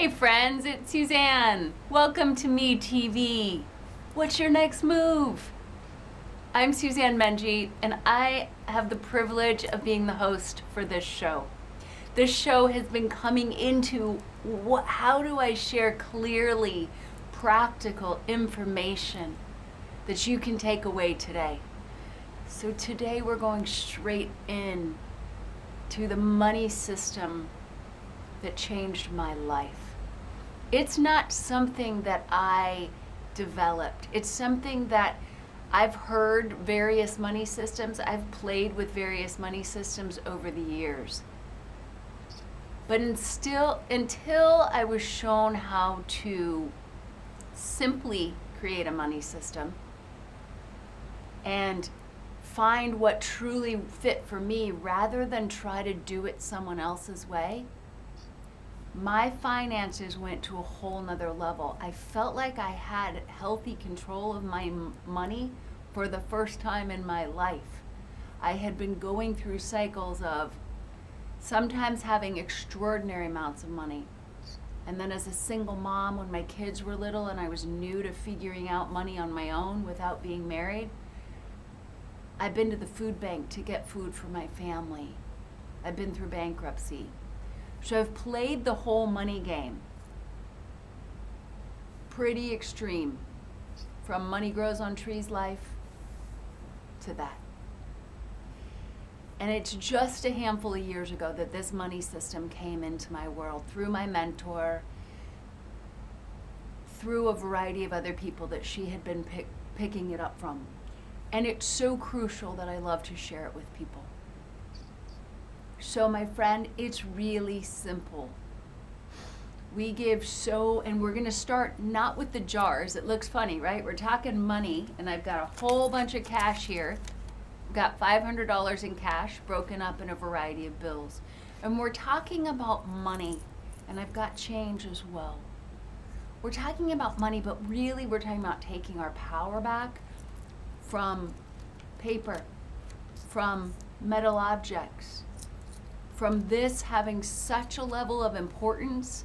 Hey friends, it's Suzanne. Welcome to Me TV. What's your next move? I'm Suzanne Menji, and I have the privilege of being the host for this show. This show has been coming into how do I share clearly practical information that you can take away today. So today we're going straight in to the money system that changed my life. It's not something that I developed. It's something that I've heard various money systems. I've played with various money systems over the years. But until I was shown how to simply create a money system and find what truly fit for me rather than try to do it someone else's way, my finances went to a whole nother level. I felt like I had healthy control of my money for the first time in my life. I had been going through cycles of sometimes having extraordinary amounts of money. And then as a single mom, when my kids were little and I was new to figuring out money on my own without being married, I've been to the food bank to get food for my family. I've been through bankruptcy. So I've played the whole money game. Pretty extreme. From money grows on trees life to that. And it's just a handful of years ago that this money system came into my world through my mentor, through a variety of other people that she had been picking it up from. And it's so crucial that I love to share it with people. So my friend, it's really simple. We give and we're gonna start not with the jars. It looks funny, right? We're talking money, and I've got a whole bunch of cash here. I've got $500 in cash broken up in a variety of bills. And we're talking about money, and I've got change as well. We're talking about money, but really we're talking about taking our power back from paper, from metal objects, from this having such a level of importance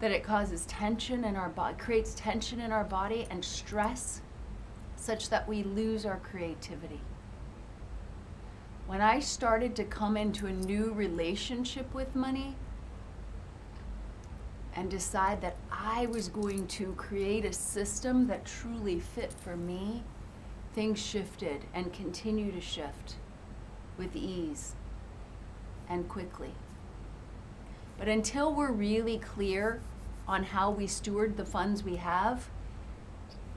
that it causes tension in our body, creates tension in our body and stress such that we lose our creativity. When I started to come into a new relationship with money and decide that I was going to create a system that truly fit for me, things shifted and continue to shift with ease and quickly. But until we're really clear on how we steward the funds we have,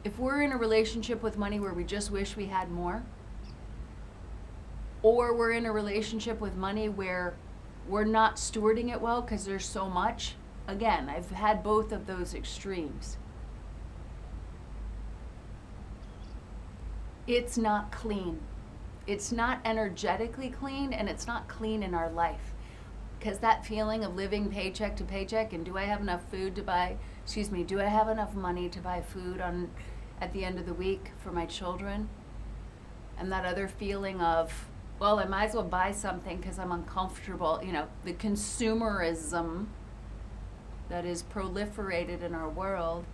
if we're in a relationship with money where we just wish we had more, or we're in a relationship with money where we're not stewarding it well because there's so much, again, I've had both of those extremes. It's not clean. It's not energetically clean, and it's not clean in our life. Because that feeling of living paycheck to paycheck and do I have enough money to buy food at the end of the week for my children? And that other feeling of, well, I might as well buy something because I'm uncomfortable. The consumerism that is proliferated in our world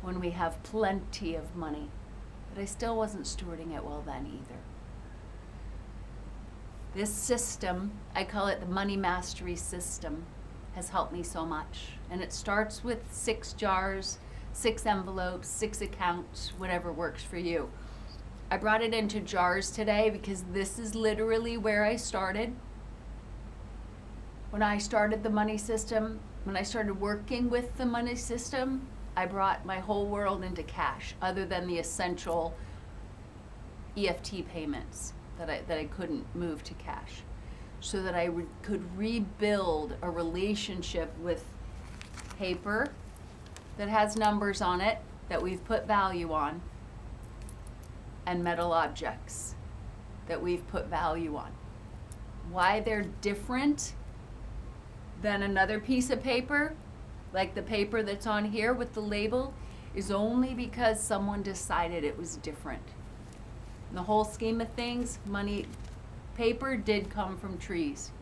when we have plenty of money. But I still wasn't stewarding it well then either. This system, I call it the money mastery system, has helped me so much. And it starts with 6 jars, 6 envelopes, 6 accounts, whatever works for you. I brought it into jars today because this is literally where I started. When I started the money system, when I started working with the money system, I brought my whole world into cash, other than the essential EFT payments that I couldn't move to cash, so that I could rebuild a relationship with paper that has numbers on it that we've put value on, and metal objects that we've put value on. Why they're different than another piece of paper, like the paper that's on here with the label, is only because someone decided it was different. In the whole scheme of things, paper did come from trees,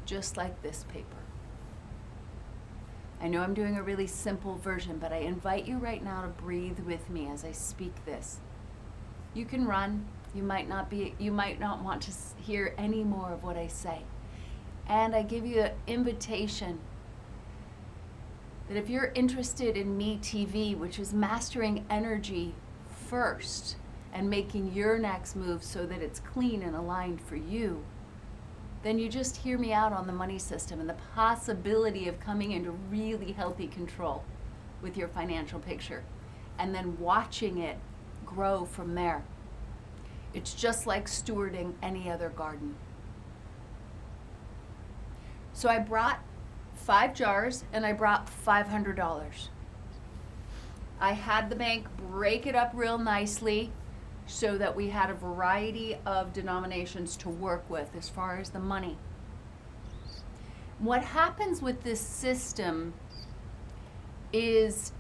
just like this paper. I know I'm doing a really simple version, but I invite you right now to breathe with me as I speak this. You can run. You might not want to hear any more of what I say. And I give you an invitation that if you're interested in Me TV, which is mastering energy first and making your next move so that it's clean and aligned for you, then you just hear me out on the money system and the possibility of coming into really healthy control with your financial picture and then watching it grow from there. It's just like stewarding any other garden. So I brought 5 jars and I brought $500. I had the bank break it up real nicely so that we had a variety of denominations to work with as far as the money. What happens with this system is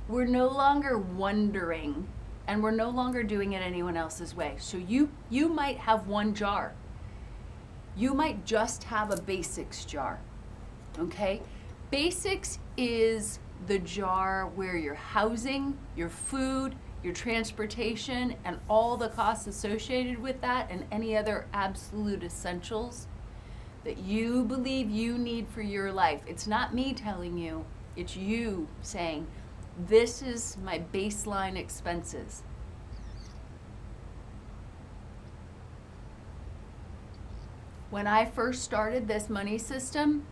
we're no longer wondering, and we're no longer doing it anyone else's way. So you might have 1 jar. You might just have a basics jar, okay? Basics is the jar where your housing, your food, your transportation, and all the costs associated with that and any other absolute essentials that you believe you need for your life. It's not me telling you, it's you saying, this is my baseline expenses. When I first started this money system,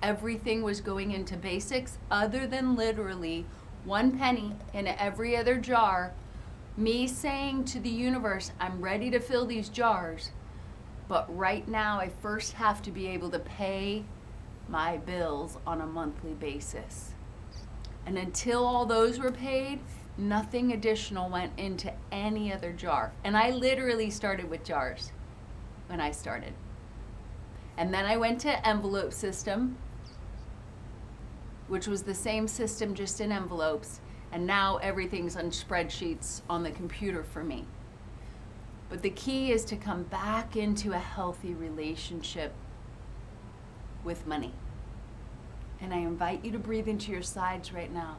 everything was going into basics other than literally 1 penny in every other jar, me saying to the universe, I'm ready to fill these jars, but right now I first have to be able to pay my bills on a monthly basis. And until all those were paid, nothing additional went into any other jar. And I literally started with jars when I started. And then I went to envelope system, which was the same system just in envelopes. And now everything's on spreadsheets on the computer for me. But the key is to come back into a healthy relationship with money. And I invite you to breathe into your sides right now.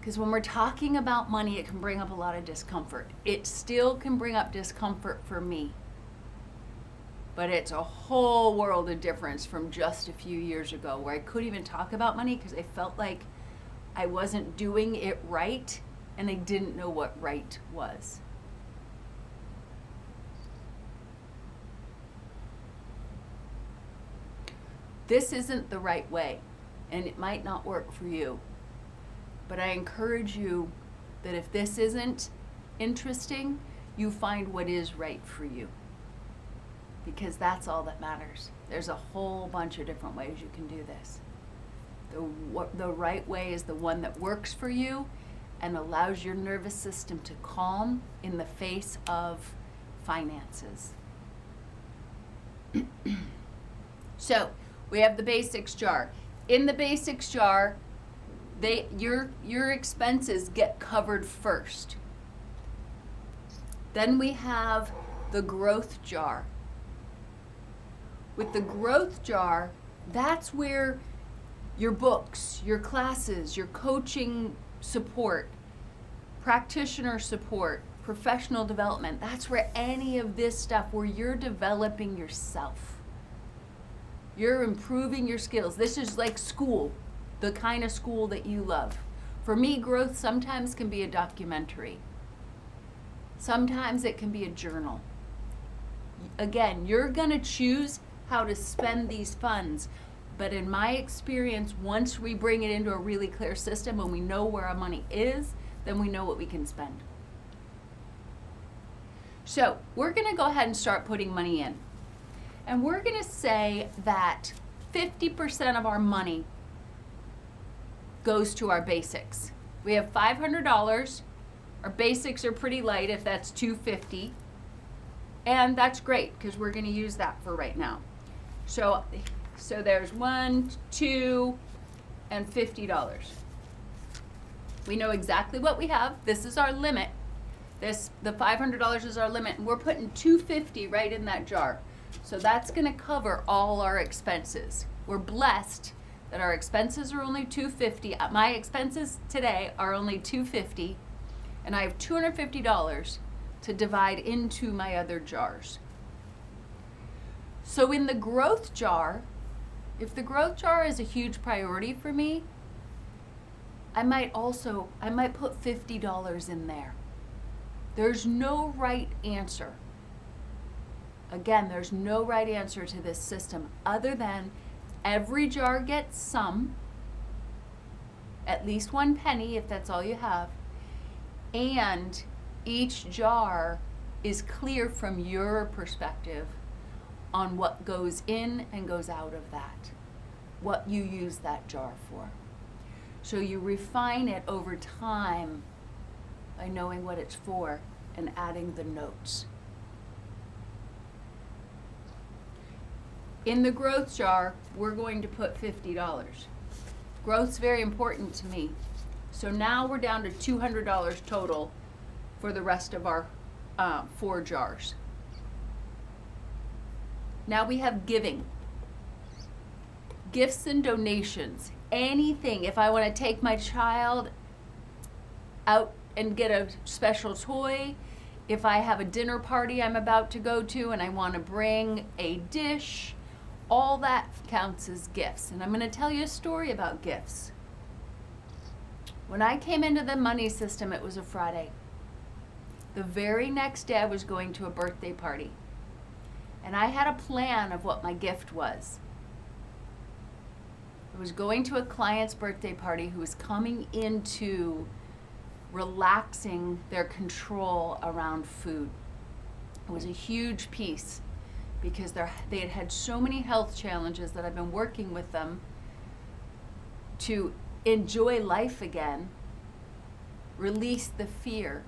Because when we're talking about money, it can bring up a lot of discomfort. It still can bring up discomfort for me. But it's a whole world of difference from just a few years ago where I couldn't even talk about money because I felt like I wasn't doing it right and I didn't know what right was. This isn't the right way, and it might not work for you. But I encourage you that if this isn't interesting, you find what is right for you. Because that's all that matters. There's a whole bunch of different ways you can do this. The right way is the one that works for you and allows your nervous system to calm in the face of finances. So, we have the basics jar. In the basics jar, your expenses get covered first. Then we have the growth jar. With the growth jar, that's where your books, your classes, your coaching support, practitioner support, professional development, that's where any of this stuff, where you're developing yourself. You're improving your skills. This is like school, the kind of school that you love. For me, growth sometimes can be a documentary. Sometimes it can be a journal. Again, you're going to choose how to spend these funds. But in my experience, once we bring it into a really clear system, when we know where our money is, then we know what we can spend. So we're going to go ahead and start putting money in. And we're going to say that 50% of our money goes to our basics. We have $500. Our basics are pretty light if that's $250. And that's great because we're going to use that for right now. So there's $1, $2, and $50. We know exactly what we have. This is our limit. The $500 is our limit, and we're putting $250 right in that jar. So that's going to cover all our expenses. We're blessed that our expenses are only $250. My expenses today are only $250, and I have $250 to divide into my other jars. So in the growth jar, if the growth jar is a huge priority for me, I might put $50 in there. There's no right answer. Again, there's no right answer to this system other than every jar gets some, at least 1 penny if that's all you have, and each jar is clear from your perspective on what goes in and goes out of that, what you use that jar for. So you refine it over time by knowing what it's for and adding the notes. In the growth jar, we're going to put $50. Growth's very important to me. So now we're down to $200 total for the rest of our 4 jars. Now we have giving. Gifts and donations. Anything. If I want to take my child out and get a special toy, if I have a dinner party I'm about to go to and I want to bring a dish, all that counts as gifts. And I'm going to tell you a story about gifts. When I came into the money system, it was a Friday. The very next day I was going to a birthday party. And I had a plan of what my gift was. I was going to a client's birthday party who was coming into relaxing their control around food. It was a huge piece because they had had so many health challenges that I've been working with them to enjoy life again, release the fear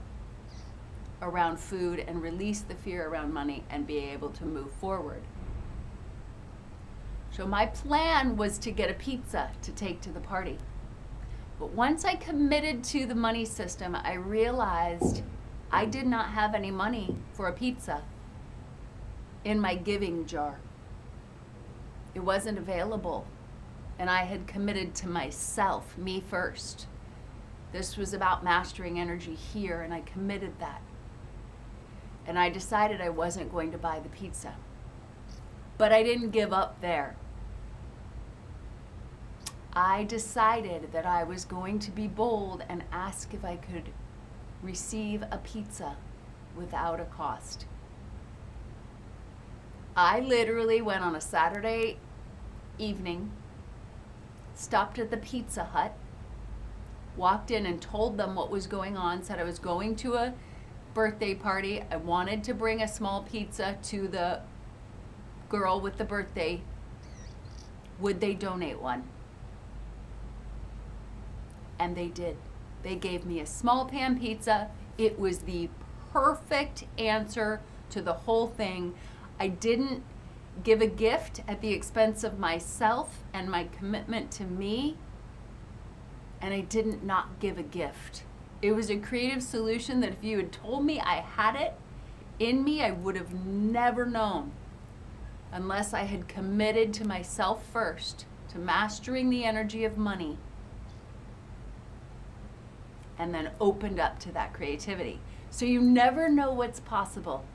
around food and release the fear around money and be able to move forward. So my plan was to get a pizza to take to the party. But once I committed to the money system, I realized I did not have any money for a pizza in my giving jar. It wasn't available. And I had committed to myself, me first. This was about mastering energy here, and I committed that. And I decided I wasn't going to buy the pizza. But I didn't give up there. I decided that I was going to be bold and ask if I could receive a pizza without a cost. I literally went on a Saturday evening, stopped at the Pizza Hut, walked in and told them what was going on, said I was going to a birthday party. I wanted to bring a small pizza to the girl with the birthday. Would they donate one? And they did. They gave me a small pan pizza. It was the perfect answer to the whole thing. I didn't give a gift at the expense of myself and my commitment to me, and I didn't not give a gift. It was a creative solution that if you had told me I had it in me, I would have never known unless I had committed to myself first, to mastering the energy of money, and then opened up to that creativity. So you never know what's possible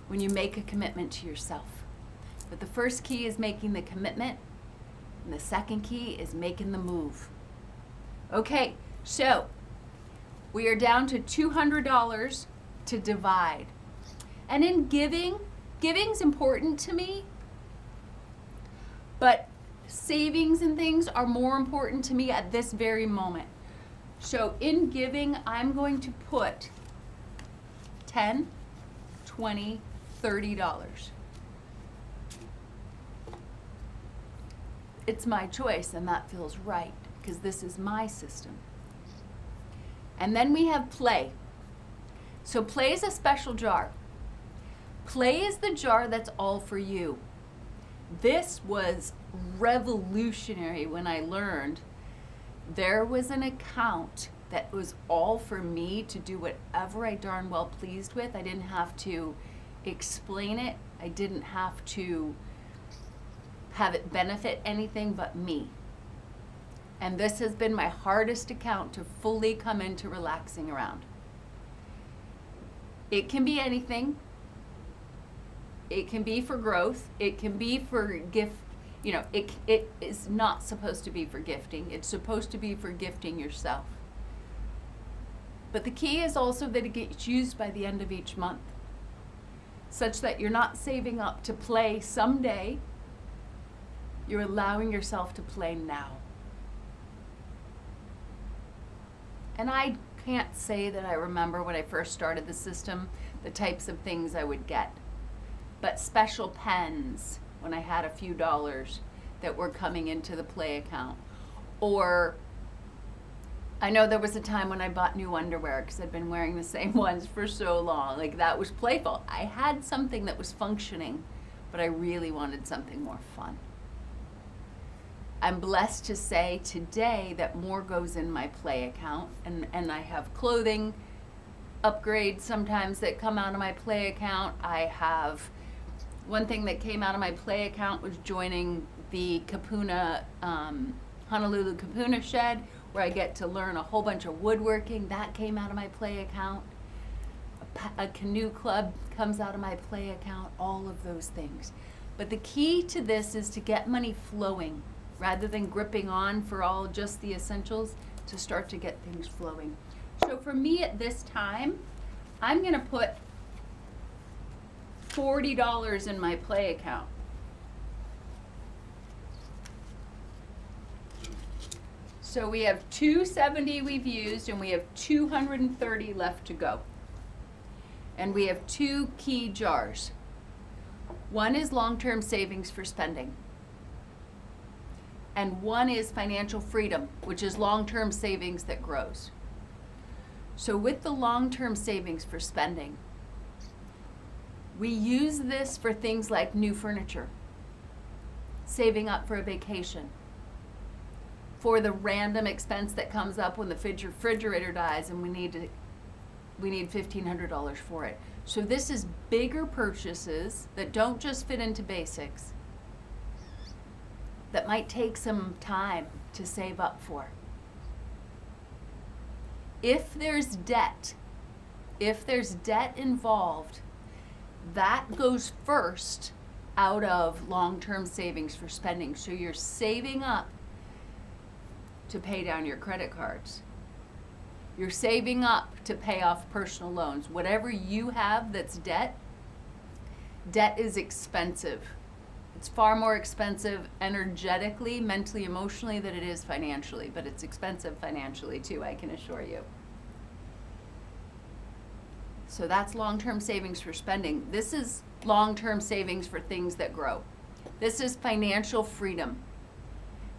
when you make a commitment to yourself. But the first key is making the commitment, and the second key is making the move. Okay, so we are down to $200 to divide. And in giving's important to me, but savings and things are more important to me at this very moment. So in giving, I'm going to put $10, $20, $30. It's my choice, and that feels right because this is my system. And then we have play. So play is a special jar. Play is the jar that's all for you. This was revolutionary when I learned there was an account that was all for me to do whatever I darn well pleased with. I didn't have to explain it. I didn't have to have it benefit anything but me. And this has been my hardest account to fully come into relaxing around. It can be anything. It can be for growth. It can be for gift. You know, it is not supposed to be for gifting. It's supposed to be for gifting yourself. But the key is also that it gets used by the end of each month, such that you're not saving up to play someday. You're allowing yourself to play now. And I can't say that I remember when I first started the system, the types of things I would get. But special pens when I had a few dollars that were coming into the play account. Or I know there was a time when I bought new underwear because I'd been wearing the same ones for so long. Like, that was playful. I had something that was functioning, but I really wanted something more fun. I'm blessed to say today that more goes in my play account, and I have clothing upgrades sometimes that come out of my play account. I have one thing that came out of my play account was joining the Kapuna, Honolulu Kapuna Shed, where I get to learn a whole bunch of woodworking. That came out of my play account. A canoe club comes out of my play account, all of those things. But the key to this is to get money flowing rather than gripping on for all just the essentials, to start to get things flowing. So for me at this time, I'm gonna put $40 in my play account. So we have 270 we've used, and we have 230 left to go. And we have two key jars. One is long-term savings for spending. And one is financial freedom, which is long-term savings that grows. So with the long-term savings for spending, we use this for things like new furniture, saving up for a vacation, for the random expense that comes up when the refrigerator dies and we need $1,500 for it. So this is bigger purchases that don't just fit into basics, that might take some time to save up for. If there's debt involved, that goes first out of long-term savings for spending. So you're saving up to pay down your credit cards. You're saving up to pay off personal loans. Whatever you have that's debt is expensive. It's far more expensive energetically, mentally, emotionally than it is financially, but it's expensive financially too, I can assure you. So that's long-term savings for spending. This is long-term savings for things that grow. This is financial freedom.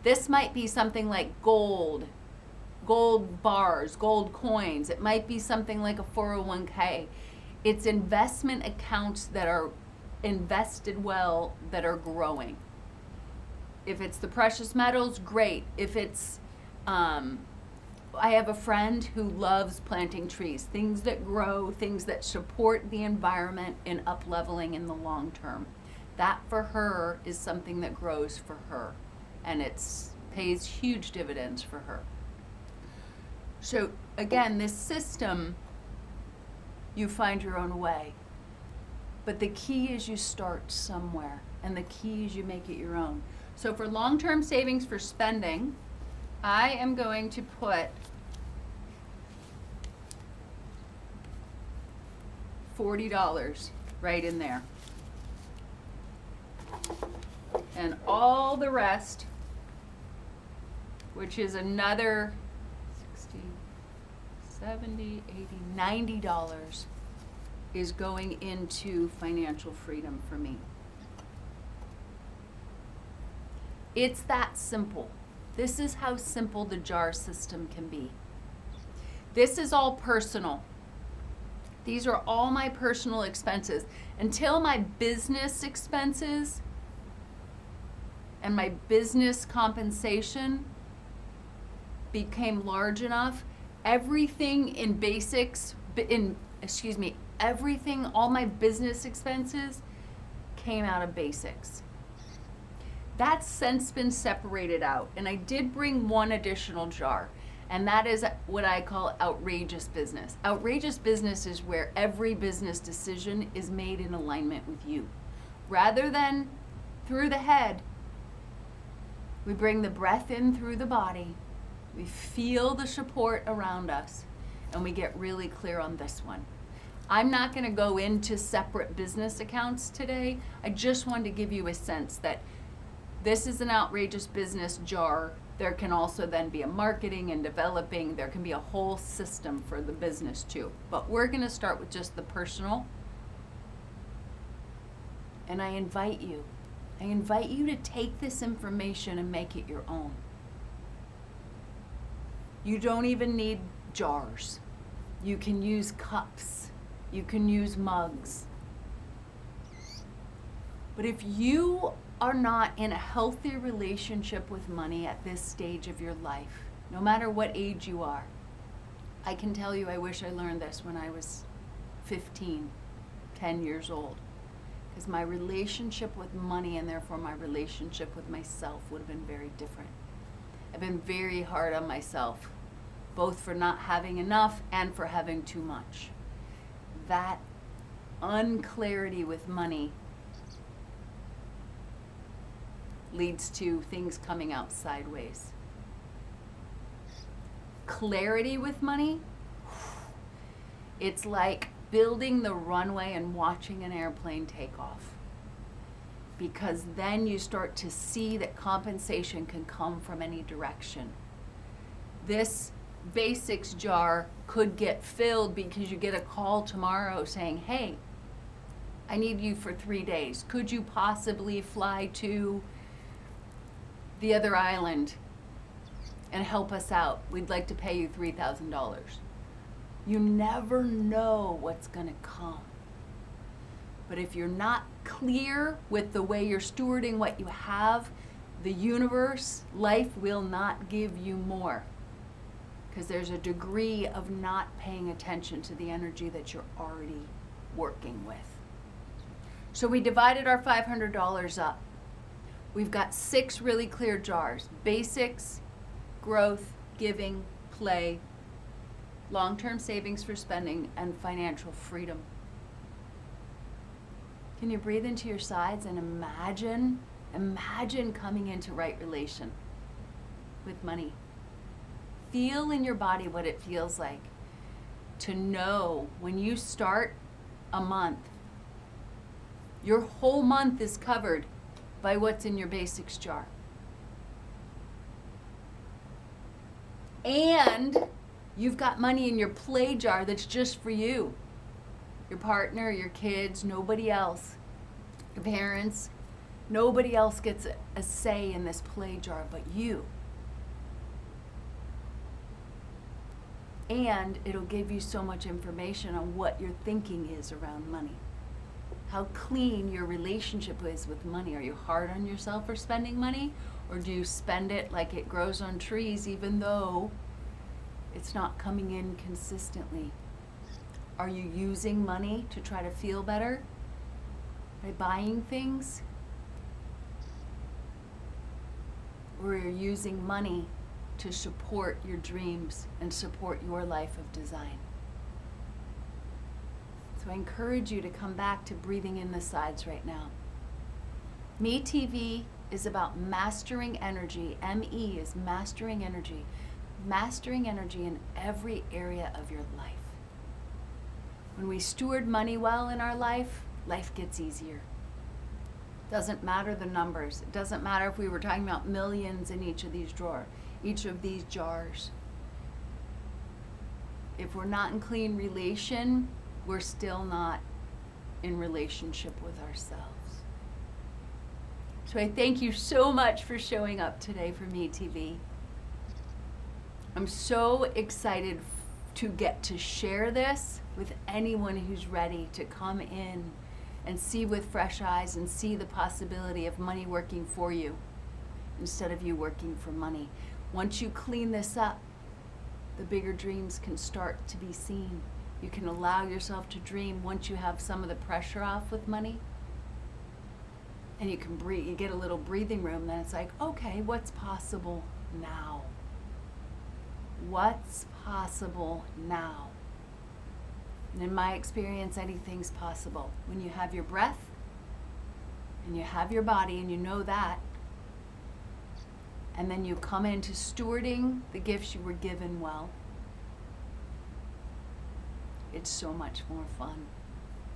This might be something like gold bars, gold coins. It might be something like a 401k. It's investment accounts that are invested well, that are growing. If it's the precious metals, great. If it's, I have a friend who loves planting trees, things that grow, things that support the environment in up-leveling in the long term. That for her is something that grows for her, and it pays huge dividends for her. So again, this system, you find your own way. But the key is you start somewhere, and the key is you make it your own. So for long-term savings for spending, I am going to put $40 right in there. And all the rest, which is another $60, $70, $80, $90, is going into financial freedom for me. It's that simple. This is how simple the jar system can be. This is all personal. These are all my personal expenses. Until my business expenses and my business compensation became large enough, everything in basics, all my business expenses came out of basics. That's since been separated out. And I did bring one additional jar, and that is what I call outrageous business. Outrageous business is where every business decision is made in alignment with you. Rather than through the head, we bring the breath in through the body, we feel the support around us, and we get really clear on this one. I'm not going to go into separate business accounts today. I just wanted to give you a sense that this is an outrageous business jar. There can also then be a marketing and developing. There can be a whole system for the business too. But we're going to start with just the personal. And I invite you to take this information and make it your own. You don't even need jars. You can use cups. You can use mugs. But if you are not in a healthy relationship with money at this stage of your life, no matter what age you are, I can tell you I wish I learned this when I was 15, 10 years old. Because my relationship with money and therefore my relationship with myself would have been very different. I've been very hard on myself, both for not having enough and for having too much. That unclarity with money leads to things coming out sideways. Clarity with money, it's like building the runway and watching an airplane take off. Because then you start to see that compensation can come from any direction. This basics jar could get filled because you get a call tomorrow saying, hey, I need you for 3 days. Could you possibly fly to the other island and help us out? We'd like to pay you $3,000. You never know what's going to come. But if you're not clear with the way you're stewarding what you have, the universe, life will not give you more. Because there's a degree of not paying attention to the energy that you're already working with. So we divided our $500 up. We've got 6 really clear jars: basics, growth, giving, play, long-term savings for spending, and financial freedom. Can you breathe into your sides and imagine coming into right relation with money? Feel in your body what it feels like to know when you start a month, your whole month is covered by what's in your basics jar. And you've got money in your play jar that's just for you. Your partner, your kids, nobody else. Your parents, nobody else gets a say in this play jar but you. And it'll give you so much information on what your thinking is around money. How clean your relationship is with money. Are you hard on yourself for spending money? Or do you spend it like it grows on trees even though it's not coming in consistently? Are you using money to try to feel better by buying things? Or are you using money to support your dreams and support your life of design? So I encourage you to come back to breathing in the sides right now. Me TV is about mastering energy. ME is mastering energy. Mastering energy in every area of your life. When we steward money well in our life, life gets easier. Doesn't matter the numbers. It doesn't matter if we were talking about millions in each of these jars. If we're not in clean relation, we're still not in relationship with ourselves. So I thank you so much for showing up today for Me TV. I'm so excited to get to share this with anyone who's ready to come in and see with fresh eyes and see the possibility of money working for you instead of you working for money. Once you clean this up, the bigger dreams can start to be seen. You can allow yourself to dream once you have some of the pressure off with money. And you can breathe, you get a little breathing room, then it's like, okay, what's possible now? What's possible now? And in my experience, anything's possible. When you have your breath and you have your body and you know that, and then you come into stewarding the gifts you were given well, it's so much more fun.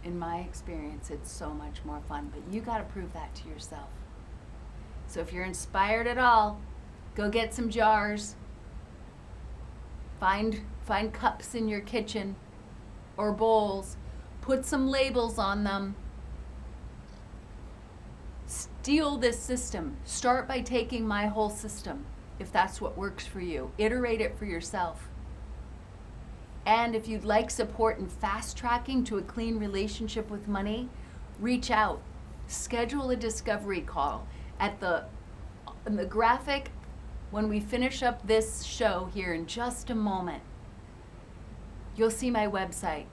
In my experience, it's so much more fun, but you got to prove that to yourself. So if you're inspired at all, go get some jars. Find cups in your kitchen or bowls. Put some labels on them. Steal this system. Start by taking my whole system, if that's what works for you. Iterate it for yourself. And if you'd like support in fast tracking to a clean relationship with money, reach out. Schedule a discovery call. In the graphic, when we finish up this show here in just a moment, you'll see my website,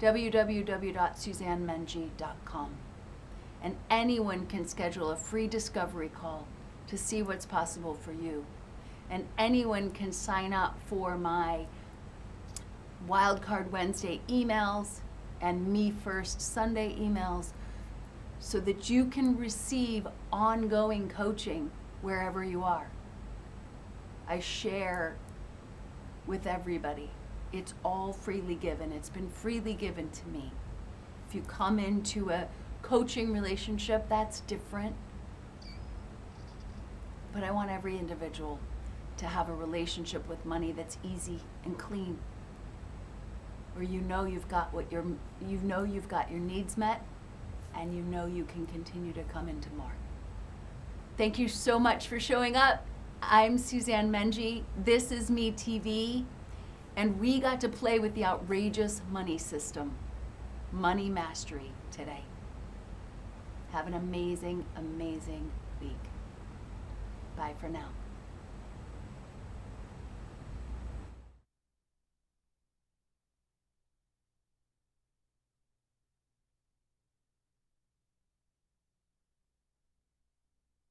www.suzannemenji.com. And anyone can schedule a free discovery call to see what's possible for you. And anyone can sign up for my Wildcard Wednesday emails and Me First Sunday emails so that you can receive ongoing coaching wherever you are. I share with everybody. It's all freely given. It's been freely given to me. If you come into a coaching relationship, that's different. But I want every individual to have a relationship with money that's easy and clean, where you know you've got your needs met, and you know you can continue to come into more. Thank you so much for showing up. I'm Suzanne Menji. This is Me TV, and we got to play with the outrageous money system, money mastery today. Have an amazing, amazing week. Bye for now.